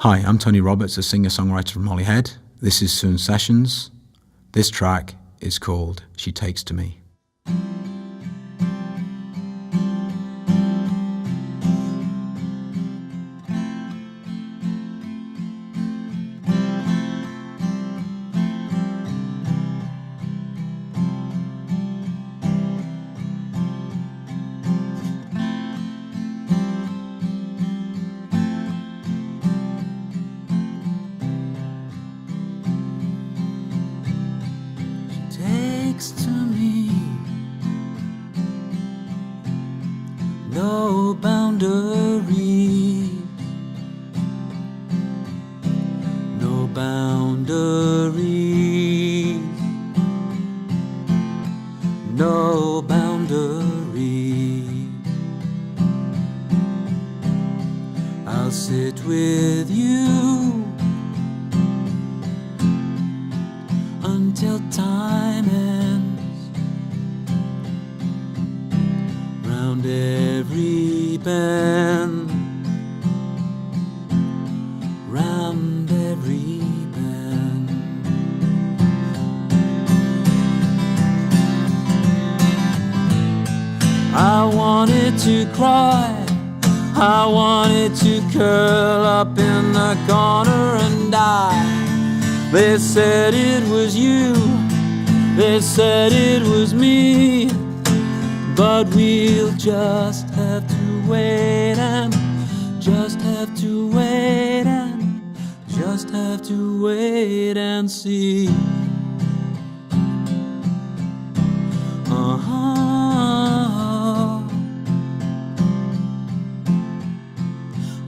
Hi, I'm Tony Roberts, a singer-songwriter from Holyhead. This is Soon Sessions. This track is called She Takes to Me. To me, no boundaries, no boundaries, no boundaries. I'll sit with you until time ends. Round every bend, round every bend. I wanted to cry, I wanted to curl up in the corner and die. They said it was you, they said it was me, but we'll just have to wait and just have to wait and just have to wait and see. Uh-huh.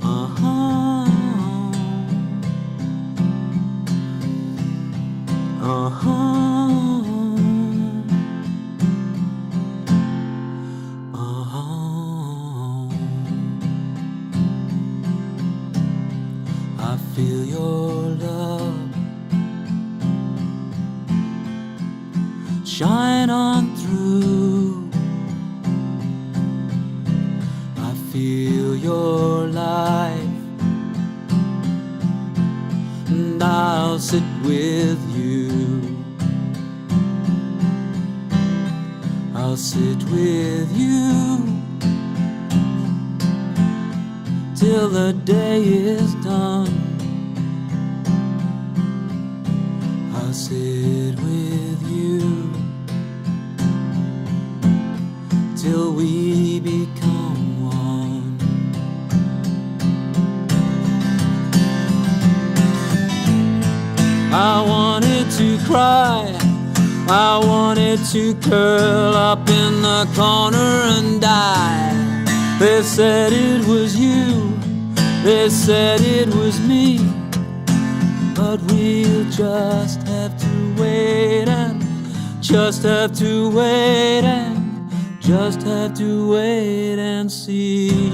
Uh-huh. Uh-huh. I feel your love shine on through. I feel your life, and I'll sit with you. I'll sit with you till the day is done. I'll sit with you till we become one. I wanted to cry, I wanted to curl up in the corner and die. They said it was you, they said it was me, but we'll just have to wait and just have to wait and just have to wait and see.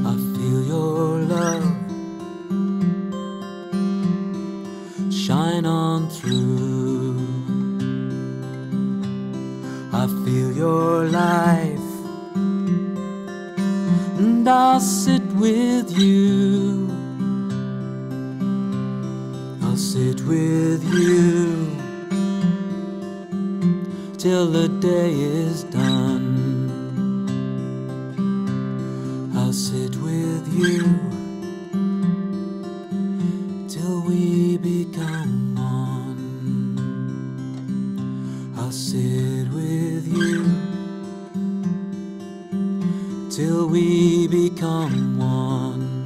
I feel your love shine on through. I feel your life, and I'll sit with you. I'll sit with you till the day is done. I'll sit with you till we become one. I'll sit with you till we become one.